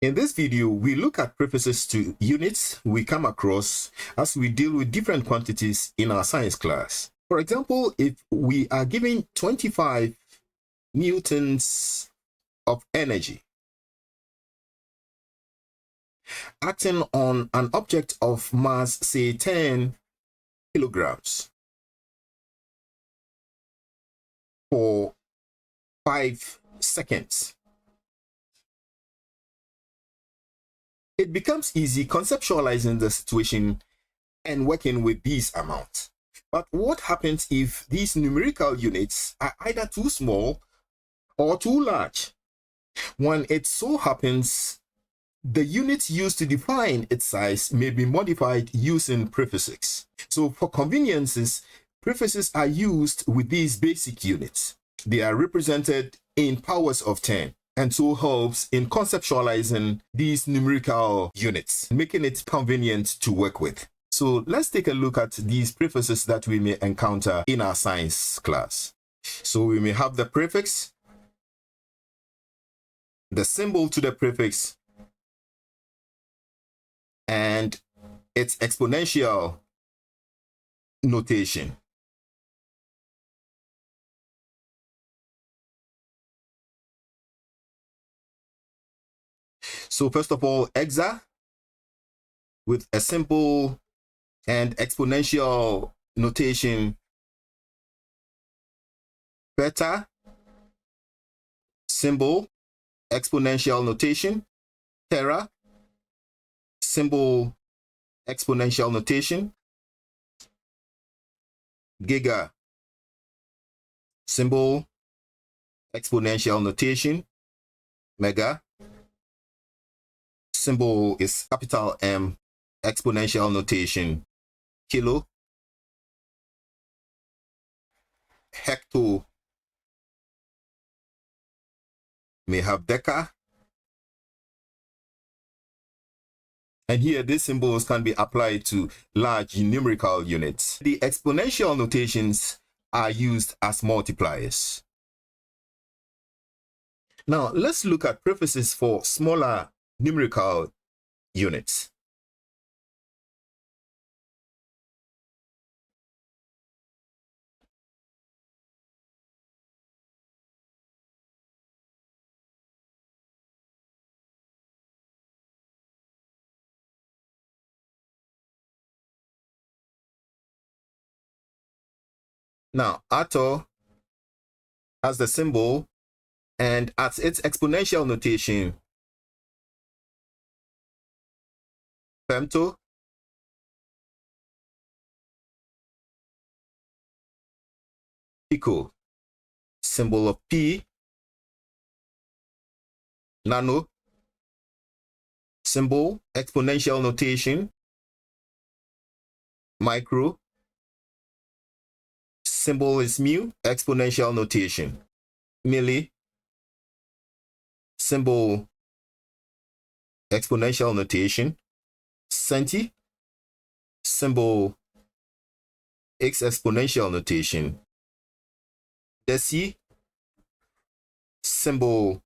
In this video, we look at prefixes to units we come across as we deal with different quantities in our science class. For example, if we are given 25 newtons of energy acting on an object of mass, say 10 kilograms, for 5 seconds, it becomes easy conceptualizing the situation and working with these amounts. But what happens if these numerical units are either too small or too large? When it so happens, the units used to define its size may be modified using prefixes. So for conveniences, prefixes are used with these basic units. They are represented in powers of 10, and so helps in conceptualizing these numerical units, making it convenient to work with. So let's take a look at these prefixes that we may encounter in our science class. So we may have the prefix, the symbol to the prefix, and its exponential notation. So first of all, hexa with a symbol and exponential notation. Peta, symbol, exponential notation. Tera, symbol, exponential notation. Giga, symbol, exponential notation. Mega, symbol is capital M, exponential notation. Kilo, Hecto may have Deca, and here these symbols can be applied to large numerical units. The exponential notations are used as multipliers. Now let's look at prefixes for smaller numerical units. Now, Atto has the symbol, and at its exponential notation, femto, pico, symbol of P, nano, symbol, exponential notation, micro, symbol is mu, exponential notation. Milli, symbol, exponential notation. Centi, symbol, x exponential notation. Deci, symbol,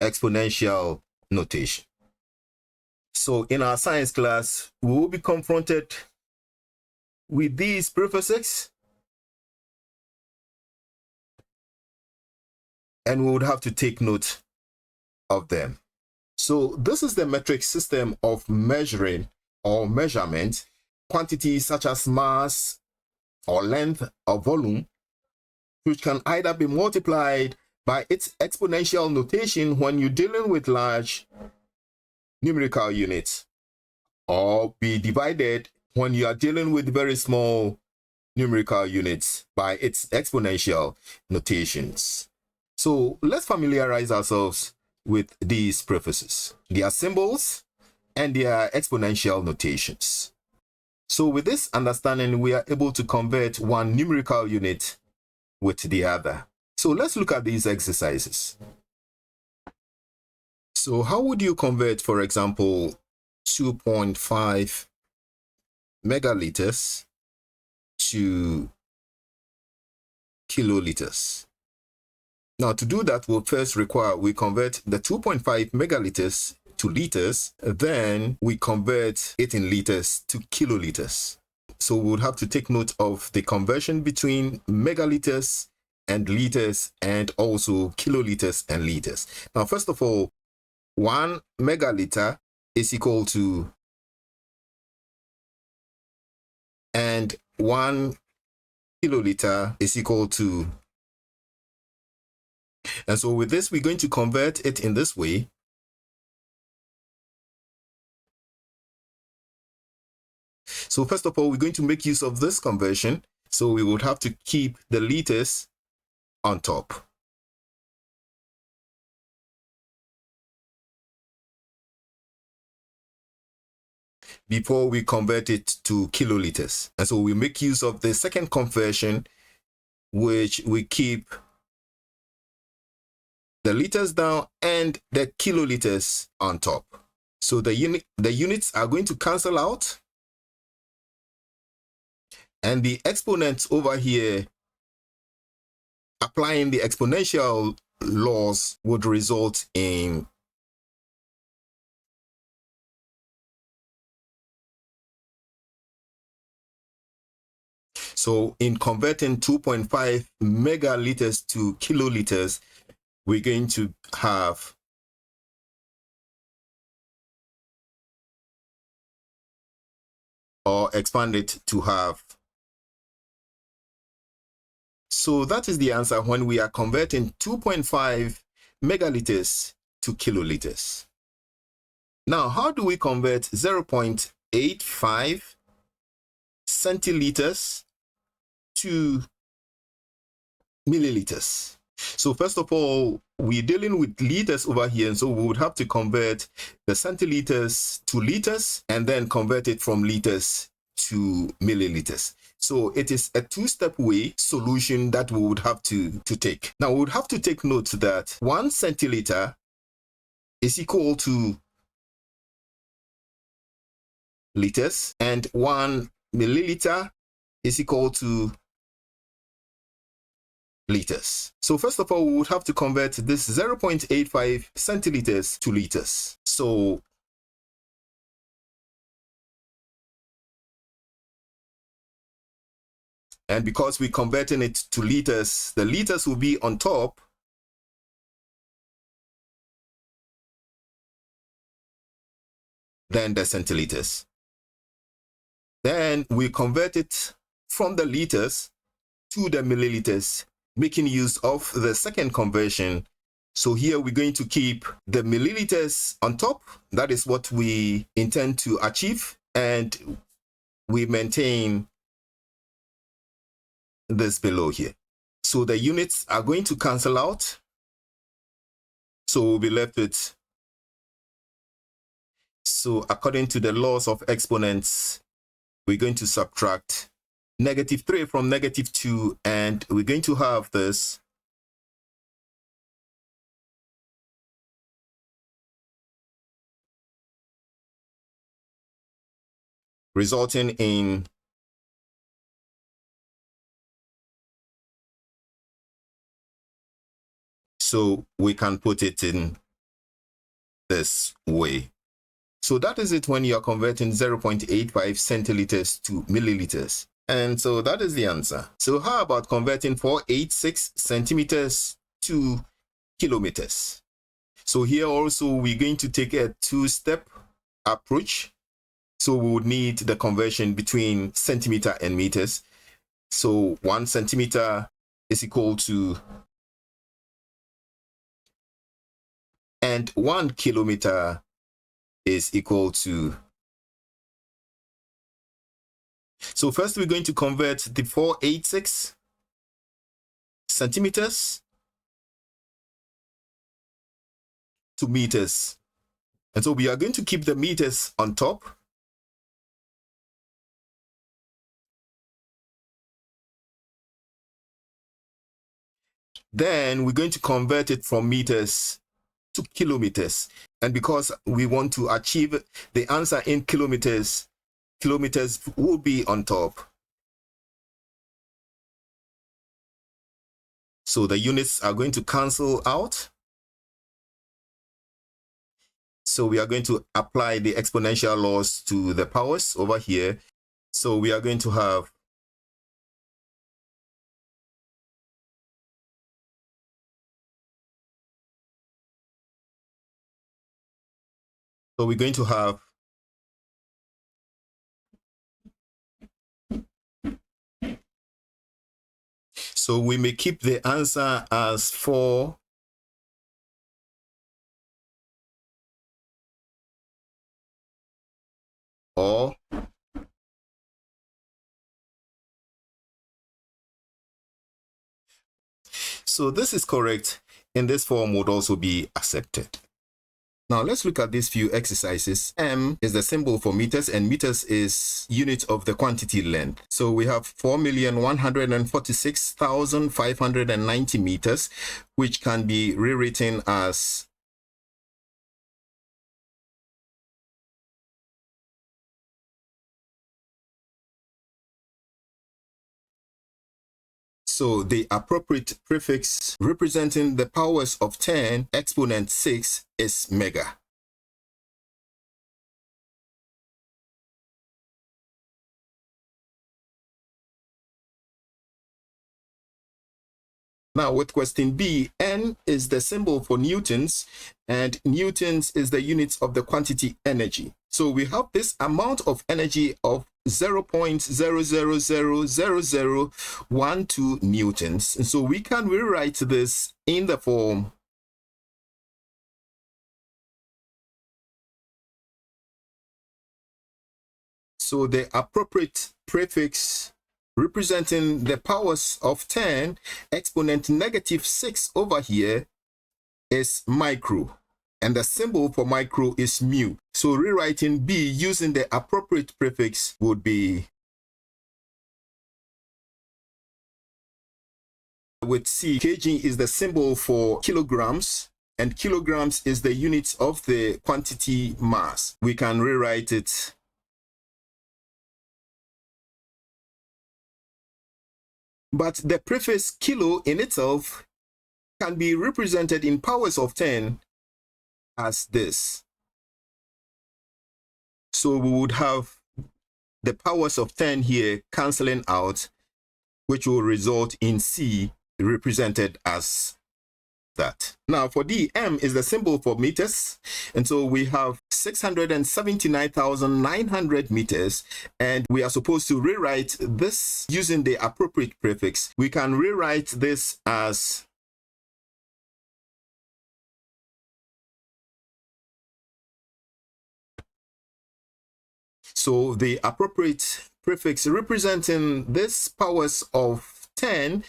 exponential notation. So in our science class, we will be confronted with these prefixes, and we would have to take note of them. So this is the metric system of measuring or measurement quantities such as mass or length or volume, which can either be multiplied by its exponential notation when you're dealing with large numerical units, or be divided when you are dealing with very small numerical units by its exponential notations. So let's familiarize ourselves with these prefixes, their symbols, and their exponential notations. So with this understanding, we are able to convert one numerical unit with the other. So let's look at these exercises. So how would you convert, for example, 2.5 megaliters to kiloliters? Now, to do that, we'll first require we convert the 2.5 megaliters to liters, then we convert it in liters to kiloliters. So we would have to take note of the conversion between megaliters and liters, and also kiloliters and liters. Now, first of all, 1 megaliter is equal to, and 1 kiloliter is equal to, and so with this, we're going to convert it in this way. So first of all, we're going to make use of this conversion. So we would have to keep the liters on top. Before we convert it to kiloliters. And so we make use of the second conversion, which we keep the liters down and the kiloliters on top. So the units are going to cancel out. And the exponents over here, applying the exponential laws, would result in in converting 2.5 megaliters to kiloliters, we're going to have or expand it to have. So that is the answer when we are converting 2.5 megaliters to kiloliters. Now, how do we convert 0.85 centiliters to milliliters? So first of all, we're dealing with liters over here, and so we would have to convert the centiliters to liters and then convert it from liters to milliliters. So it is a two-step way solution that we would have to take. Now, we would have to take note that 1 centiliter is equal to liters, and 1 milliliter is equal to liters. So first of all, we would have to convert this 0.85 centiliters to liters. So and because we're converting it to liters, the liters will be on top. Then the centiliters. Then we convert it from the liters to the milliliters, making use of the second conversion. So here we're going to keep the milliliters on top. That is what we intend to achieve. And we maintain this below here. So the units are going to cancel out. So we'll be left with, so according to the laws of exponents, we're going to subtract -3 from -2, and we're going to have this resulting in so we can put it in this way. So that is it when you're converting 0.85 centiliters to milliliters. And so that is the answer. So how about converting 486 centimeters to kilometers? So here also we're going to take a two-step approach. So we would need the conversion between centimeter and meters. So 1 centimeter is equal to, and 1 kilometer is equal to. So first we're going to convert the 486 centimeters to meters. And so we are going to keep the meters on top. Then we're going to convert it from meters to kilometers. And because we want to achieve the answer in kilometers, kilometers will be on top. So the units are going to cancel out. So we are going to apply the exponential laws to the powers over here. So we are going to have so we may keep the answer as 4 or so this is correct, and this form would also be accepted. Now let's look at these few exercises. M is the symbol for meters, and meters is unit of the quantity length. So we have 4,146,590 meters, which can be rewritten as so the appropriate prefix representing the powers of 10 exponent 6 is mega. Now with question B, N is the symbol for newtons, and newtons is the units of the quantity energy. So we have this amount of energy of 0.00000012 newtons. And so we can rewrite this in the form so the appropriate prefix representing the powers of 10 exponent negative 6 over here is micro, and the symbol for micro is mu. So rewriting B using the appropriate prefix would be with C. Kg is the symbol for kilograms, and kilograms is the unit of the quantity mass. We can rewrite it but the prefix kilo in itself can be represented in powers of 10 as this. So we would have the powers of 10 here cancelling out, which will result in C represented as that. Now for D, M is the symbol for meters, and so we have 679,900 meters, and we are supposed to rewrite this using the appropriate prefix. We can rewrite this as so the appropriate prefix representing this powers of 10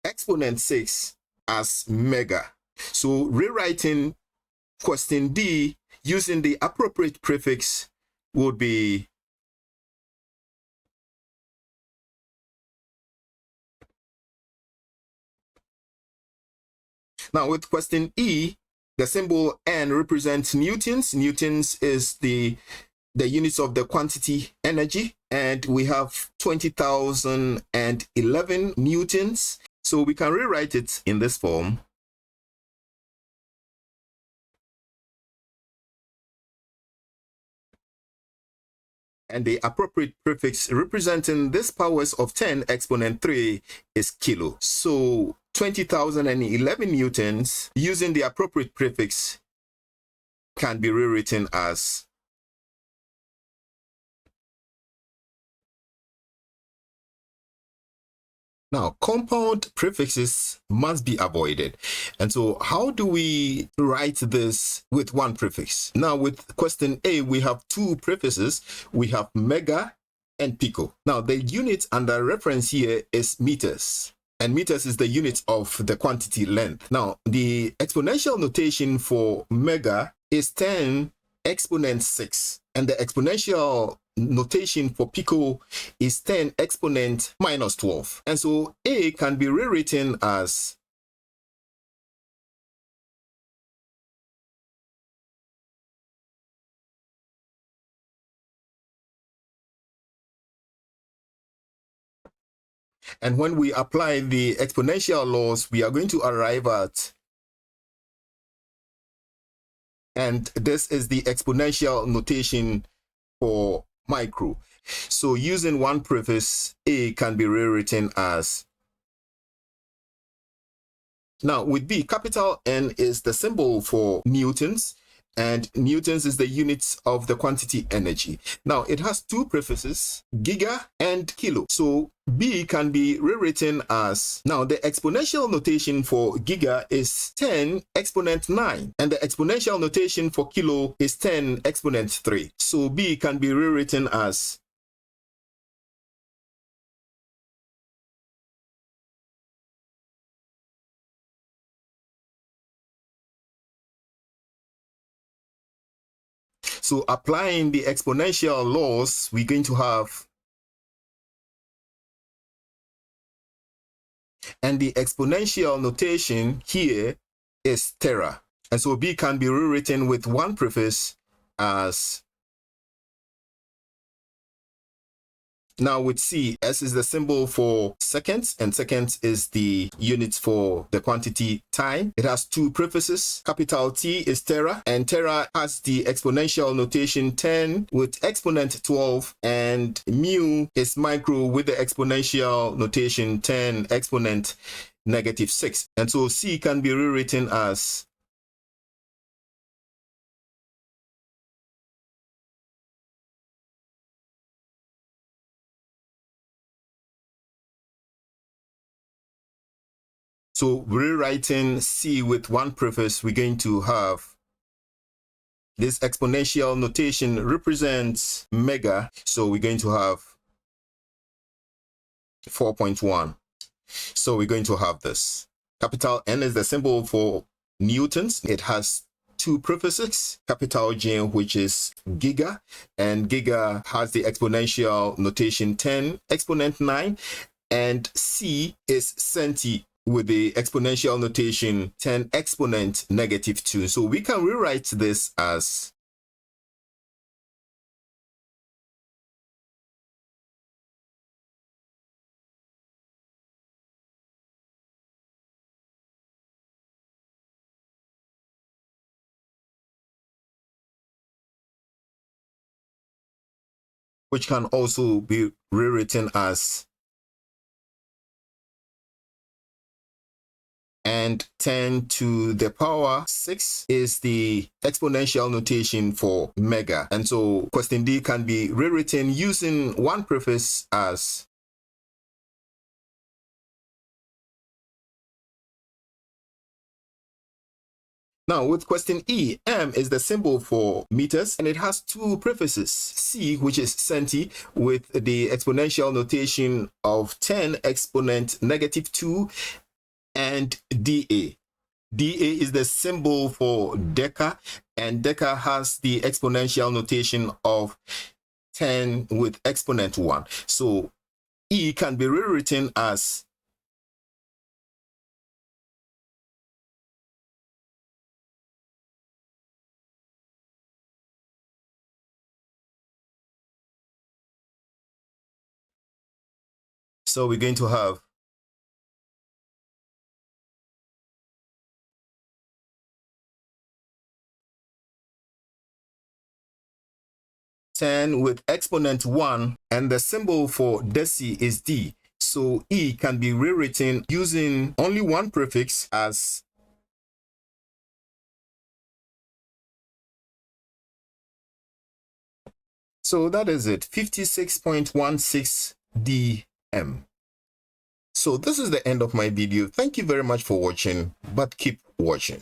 exponent 6 as mega. So rewriting question D using the appropriate prefix would be now with question E, the symbol N represents newtons. Newtons is the units of the quantity energy, and we have 20,011 newtons. So we can rewrite it in this form. And the appropriate prefix representing this powers of 10 exponent 3 is kilo. So 20,011 newtons using the appropriate prefix can be rewritten as now, compound prefixes must be avoided. And so how do we write this with one prefix? Now, with question A, we have two prefixes. We have mega and pico. Now, the unit under reference here is meters, and meters is the unit of the quantity length. Now, the exponential notation for mega is 10 exponent 6, and the exponential notation for pico is 10 exponent minus 12. And so A can be rewritten as and when we apply the exponential laws, we are going to arrive at And this is the exponential notation for micro. So using one prefix, A can be rewritten as. Now with B, capital N is the symbol for newtons, and newtons is the units of the quantity energy. Now it has two prefixes, giga and kilo. So B can be rewritten as, now the exponential notation for giga is 10 exponent 9, and the exponential notation for kilo is 10 exponent 3. So B can be rewritten as So applying the exponential laws, we're going to have, and the exponential notation here is Tera. And so B can be rewritten with one prefix as. Now with C, S is the symbol for seconds, and seconds is the units for the quantity time. It has two prefixes. Capital T is Tera, and Tera has the exponential notation 10 with exponent 12, and mu is micro with the exponential notation 10 exponent negative 6. And so C can be rewritten as. So rewriting C with one prefix, we're going to have this exponential notation represents mega. So we're going to have 4.1. So we're going to have this. Capital N is the symbol for newtons. It has two prefixes, capital G, which is giga, and giga has the exponential notation 10 exponent 9, and C is centi with the exponential notation 10 exponent negative 2. So we can rewrite this as which can also be rewritten as, and 10 to the power 6 is the exponential notation for mega. And so question D can be rewritten using one prefix as. Now with question E, M is the symbol for meters, and it has two prefixes, C, which is centi, with the exponential notation of 10 exponent negative 2, and DA. DA is the symbol for Deca, and Deca has the exponential notation of 10 with exponent 1. So E can be rewritten as. So we're going to have 10 with exponent 1, and the symbol for deci is D. So E can be rewritten using only one prefix as. So that is it, 56.16 dm. So this is the end of my video. Thank you very much for watching, but keep watching.